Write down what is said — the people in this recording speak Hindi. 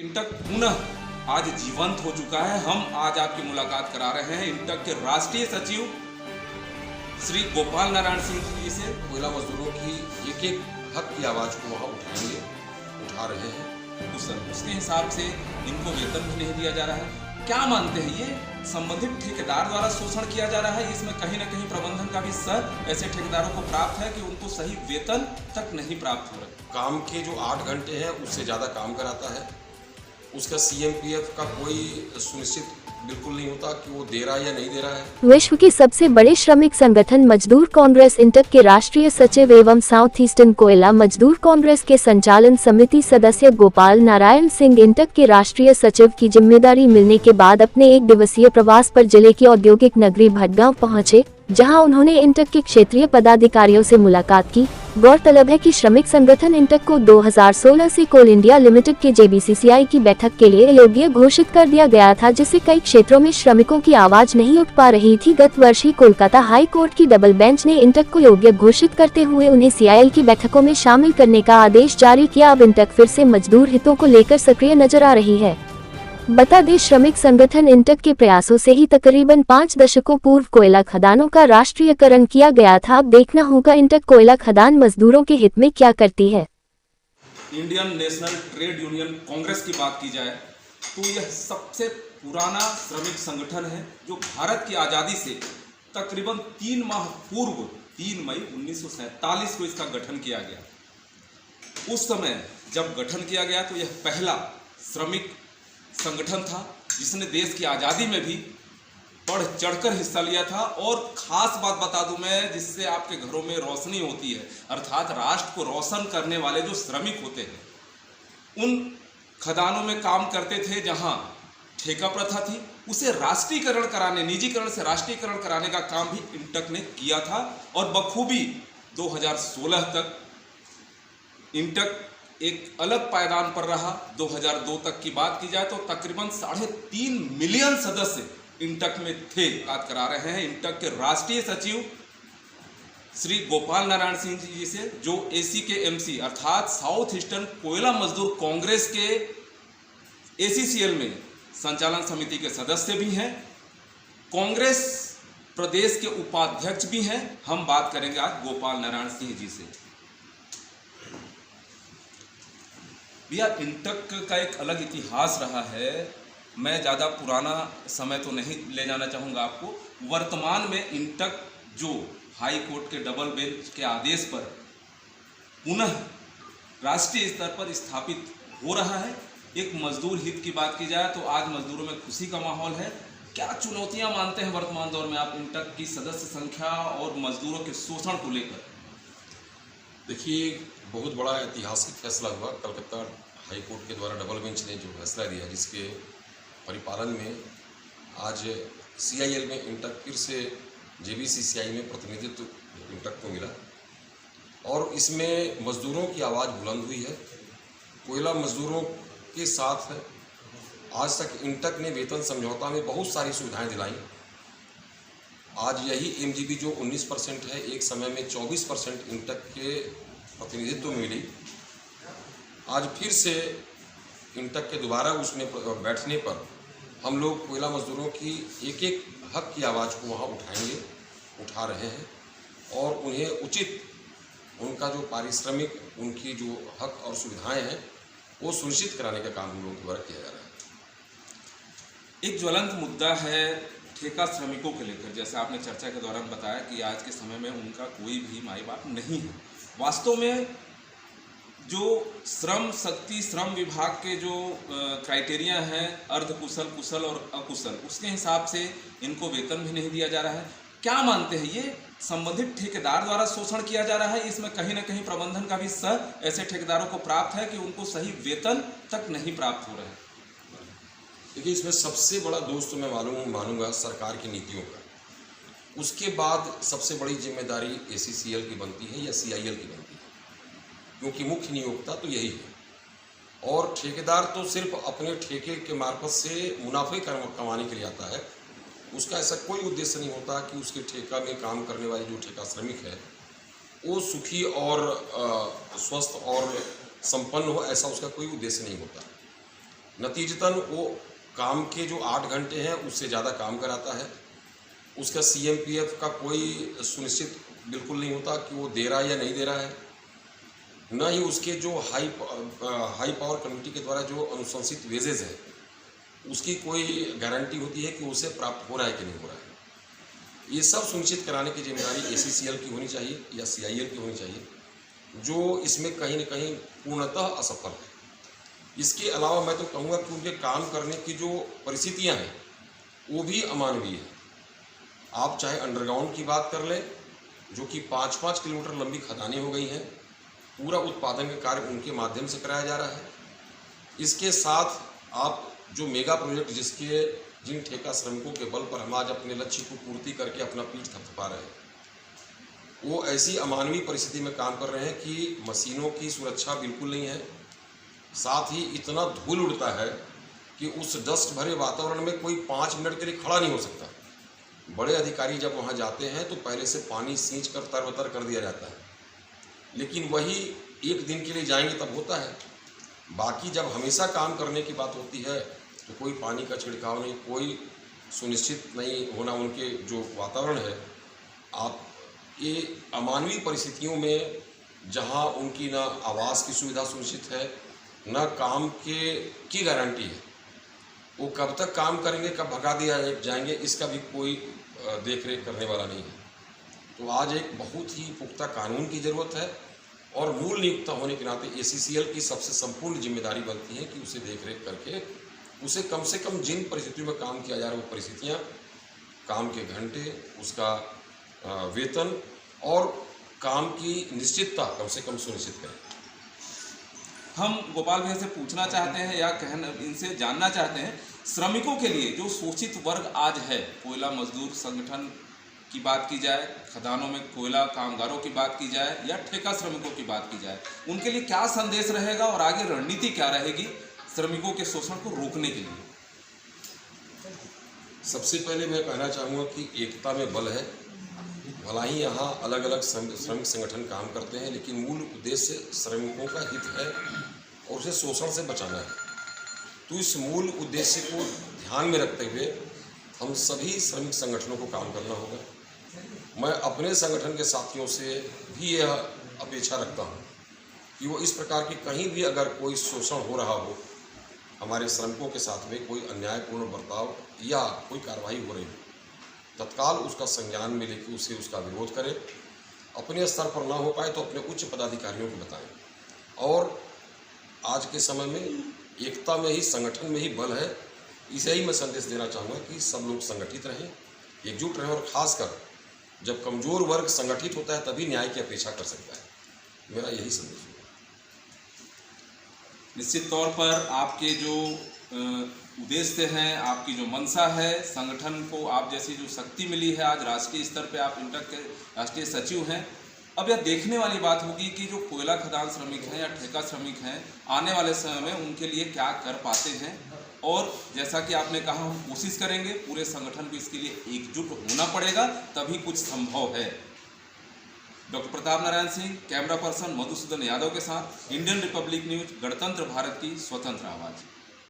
इंटक पुनः आज जीवंत हो चुका है। हम आज आपकी मुलाकात करा रहे हैं इंटक के राष्ट्रीय सचिव श्री गोपाल नारायण सिंह जी से। कोयला मजदूरों की एक एक हक की आवाज़ को वहाँ उठा रहे हैं। उसके हिसाब से इनको वेतन भी नहीं दिया जा रहा है। क्या मानते हैं, ये संबंधित ठेकेदार द्वारा शोषण किया जा रहा है? इसमें कहीं ना कहीं प्रबंधन का भी सर ऐसे ठेकेदारों को प्राप्त है कि उनको सही वेतन तक नहीं प्राप्त हो रहा। काम के जो 8 घंटे हैं उससे ज़्यादा काम कराता है। उसका CMPF का कोई सुनिश्चित बिल्कुल नहीं होता कि वो दे रहा है या नहीं दे रहा है। विश्व के सबसे बड़े श्रमिक संगठन मजदूर कांग्रेस इंटक के राष्ट्रीय सचिव एवं साउथ ईस्टर्न कोयला मजदूर कांग्रेस के संचालन समिति सदस्य गोपाल नारायण सिंह इंटक के राष्ट्रीय सचिव की जिम्मेदारी मिलने के बाद अपने 1 दिवसीय प्रवास पर जिले की औद्योगिक नगरी भटगांव पहुंचे, जहां उन्होंने इंटक के क्षेत्रीय पदाधिकारियों से मुलाकात की। गौरतलब है कि श्रमिक संगठन इंटक को 2016 से कोल इंडिया लिमिटेड के JBCCI की बैठक के लिए योग्य घोषित कर दिया गया था, जिससे कई क्षेत्रों में श्रमिकों की आवाज नहीं उठ पा रही थी। गत वर्ष ही कोलकाता हाई कोर्ट की डबल बेंच ने इंटक को योग्य घोषित करते हुए उन्हें CIL की बैठकों में शामिल करने का आदेश जारी किया। अब इंटक फिर से मजदूर हितों को लेकर सक्रिय नजर आ रही है। बता दें, श्रमिक संगठन इंटक के प्रयासों से ही तकरीबन 5 दशकों पूर्व कोयला खदानों का राष्ट्रीयकरण किया गया था। अब देखना होगा इंटक कोयला खदान मजदूरों के हित में क्या करती है। Indian national trade union Congress की बात की जाए तो यह सबसे पुराना श्रमिक संगठन है, जो भारत की आज़ादी से तकरीबन 3 माह पूर्व 3 मई 1947 को इसका गठन किया गया। उस समय जब गठन किया गया तो यह पहला श्रमिक संगठन था जिसने देश की आज़ादी में भी बढ़ चढ़कर हिस्सा लिया था। और ख़ास बात बता दूं मैं, जिससे आपके घरों में रोशनी होती है, अर्थात राष्ट्र को रोशन करने वाले जो श्रमिक होते हैं उन खदानों में काम करते थे जहां ठेका प्रथा थी, उसे राष्ट्रीयकरण कराने, निजीकरण से राष्ट्रीयकरण कराने का काम भी इंटक ने किया था। और बखूबी 2016 तक इंटक एक अलग पायदान पर रहा। 2002 तक की बात की जाए तो तकरीबन 3.5 मिलियन सदस्य इंटक में थे। बात करा रहे हैं इंटक के राष्ट्रीय सचिव श्री गोपाल नारायण सिंह जी से, जो AC के MC अर्थात साउथ ईस्टर्न कोयला मजदूर कांग्रेस के ACCL में संचालन समिति के सदस्य भी हैं, कांग्रेस प्रदेश के उपाध्यक्ष भी हैं। हम बात करेंगे आज गोपाल नारायण सिंह जी से। भैया, इंटक का एक अलग इतिहास रहा है। मैं ज़्यादा पुराना समय तो नहीं ले जाना चाहूँगा आपको। वर्तमान में इंटक जो हाई कोर्ट के डबल बेंच के आदेश पर पुनः राष्ट्रीय स्तर पर स्थापित हो रहा है। एक मजदूर हित की बात की जाए तो आज मजदूरों में खुशी का माहौल है। क्या चुनौतियाँ मानते हैं वर्तमान दौर में आप इंटक की सदस्य संख्या और मजदूरों के शोषण को लेकर? देखिए, बहुत बड़ा ऐतिहासिक फैसला हुआ। कलकत्ता हाई कोर्ट के द्वारा डबल बेंच ने जो फैसला दिया, जिसके परिपालन में आज CIL में इंटक फिर से JBCCI में प्रतिनिधित्व इंटक को मिला और इसमें मजदूरों की आवाज़ बुलंद हुई है। कोयला मजदूरों के साथ आज तक इंटक ने वेतन समझौता में बहुत सारी सुविधाएं दिलाई। आज यही MGB जो 19% है, एक समय में 24% इंटक के प्रतिनिधित्व में मिली। आज फिर से इंटक के दोबारा उसमें बैठने पर हम लोग कोयला मजदूरों की एक एक हक की आवाज़ को वहाँ उठा रहे हैं और उन्हें उचित उनका जो पारिश्रमिक, उनकी जो हक और सुविधाएं हैं वो सुनिश्चित कराने का काम हम लोगों द्वारा किया जा रहा है। एक ज्वलंत मुद्दा है ठेका श्रमिकों के लेकर। जैसे आपने चर्चा के दौरान बताया कि आज के समय में उनका कोई भी माई बाप नहीं है। वास्तव में जो श्रम शक्ति, श्रम विभाग के जो क्राइटेरिया हैं, अर्धकुशल, कुशल और अकुशल, उसके हिसाब से इनको वेतन भी नहीं दिया जा रहा है। क्या मानते हैं, ये संबंधित ठेकेदार द्वारा शोषण किया जा रहा है? इसमें कहीं ना कहीं प्रबंधन का भी सर ऐसे ठेकेदारों को प्राप्त है कि उनको सही वेतन तक नहीं प्राप्त हो रहा है? देखिए, इसमें सबसे बड़ा दोष तो मैं मानूंगा सरकार की नीतियों का। उसके बाद सबसे बड़ी जिम्मेदारी ACCL की बनती है या CIL की बनती है, क्योंकि मुख्य नियोक्ता तो यही है और ठेकेदार तो सिर्फ अपने ठेके के मार्फत से मुनाफे कमाने के लिए आता है। उसका ऐसा कोई उद्देश्य नहीं होता कि उसके ठेका में काम करने वाले जो ठेका श्रमिक है वो सुखी और स्वस्थ और संपन्न हो, ऐसा उसका कोई उद्देश्य नहीं होता। नतीजतन वो काम के जो 8 घंटे हैं उससे ज़्यादा काम कराता है। उसका CMPF का कोई सुनिश्चित बिल्कुल नहीं होता कि वो दे रहा है या नहीं दे रहा है। न ही उसके जो हाई पावर कमेटी के द्वारा जो अनुशंसित वेजेज है उसकी कोई गारंटी होती है कि उसे प्राप्त हो रहा है कि नहीं हो रहा है। ये सब सुनिश्चित कराने की जिम्मेदारी ACCL की होनी चाहिए या CIL की होनी चाहिए, जो इसमें कहीं न कहीं पूर्णतः असफल है। इसके अलावा मैं तो कहूँगा कि उनके काम करने की जो परिस्थितियाँ हैं वो भी अमानवीय है। आप चाहे अंडरग्राउंड की बात कर लें, जो कि 5-5 किलोमीटर लंबी खदानें हो गई हैं, पूरा उत्पादन का कार्य उनके माध्यम से कराया जा रहा है। इसके साथ आप जो मेगा प्रोजेक्ट जिन ठेका श्रमिकों के बल पर हम आज अपने लक्ष्य को पूर्ति करके अपना पीठ थपथपा रहे हैं, वो ऐसी अमानवीय परिस्थिति में काम कर रहे हैं कि मशीनों की सुरक्षा बिल्कुल नहीं है। साथ ही इतना धूल उड़ता है कि उस डस्ट भरे वातावरण में कोई 5 मिनट के लिए खड़ा नहीं हो सकता। बड़े अधिकारी जब वहाँ जाते हैं तो पहले से पानी सींच कर तरबतर कर दिया जाता है, लेकिन वही एक दिन के लिए जाएंगे तब होता है। बाकी जब हमेशा काम करने की बात होती है तो कोई पानी का छिड़काव नहीं, कोई सुनिश्चित नहीं होना उनके जो वातावरण है। आप ये अमानवीय परिस्थितियों में जहाँ उनकी ना आवास की सुविधा सुनिश्चित है, न काम की गारंटी है, वो कब तक काम करेंगे, कब भगा दिया जाएंगे, इसका भी कोई देख रेख करने वाला नहीं है। तो आज एक बहुत ही पुख्ता कानून की ज़रूरत है और मूल नियुक्ता होने के नाते ACCL की सबसे संपूर्ण जिम्मेदारी बनती है कि उसे देख रेख करके उसे कम से कम जिन परिस्थितियों में काम किया जा रहा है वो परिस्थितियाँ, काम के घंटे, उसका वेतन और काम की निश्चितता कम से कम सुनिश्चित करें। हम गोपाल भैया से पूछना चाहते हैं या इनसे जानना चाहते हैं, श्रमिकों के लिए जो शोषित वर्ग आज है, कोयला मजदूर संगठन की बात की जाए, खदानों में कोयला कामगारों की बात की जाए या ठेका श्रमिकों की बात की जाए, उनके लिए क्या संदेश रहेगा और आगे रणनीति क्या रहेगी श्रमिकों के शोषण को रोकने के लिए? सबसे पहले मैं कहना चाहूँगा कि एकता में बल है। भला ही यहाँ अलग अलग श्रमिक संगठन काम करते हैं, लेकिन मूल उद्देश्य श्रमिकों का हित है और उसे शोषण से बचाना है। तो इस मूल उद्देश्य को ध्यान में रखते हुए हम सभी श्रमिक संगठनों को काम करना होगा। मैं अपने संगठन के साथियों से भी यह अपेक्षा रखता हूँ कि वो इस प्रकार की कहीं भी अगर कोई शोषण हो रहा हो, हमारे श्रमिकों के साथ में कोई अन्यायपूर्ण बर्ताव या कोई कार्रवाई हो रही हो, तत्काल उसका संज्ञान में लेकर उसे उसका विरोध करें। अपने स्तर पर ना हो पाए तो अपने उच्च पदाधिकारियों को बताएं। और आज के समय में एकता में ही, संगठन में ही बल है। इसे ही मैं संदेश देना चाहूँगा कि सब लोग संगठित रहें, एकजुट रहें और ख़ासकर जब कमज़ोर वर्ग संगठित होता है तभी न्याय की अपेक्षा कर सकता है। मेरा यही संदेश है। निश्चित तौर पर आपके जो उद्देश्य हैं, आपकी जो मंशा है, संगठन को आप जैसी जो शक्ति मिली है, आज राष्ट्रीय स्तर पे आप इंटक के राष्ट्रीय सचिव हैं। अब यह देखने वाली बात होगी कि जो कोयला खदान श्रमिक हैं या ठेका श्रमिक हैं, आने वाले समय में उनके लिए क्या कर पाते हैं। और जैसा कि आपने कहा, हम कोशिश करेंगे, पूरे संगठन को इसके लिए एकजुट होना पड़ेगा, तभी कुछ संभव है। Doctor Pratap Narayan Singh, camera person Madhusudan Yadav के साथ, इंडियन रिपब्लिक न्यूज, गणतंत्र भारत की स्वतंत्र आवाज़।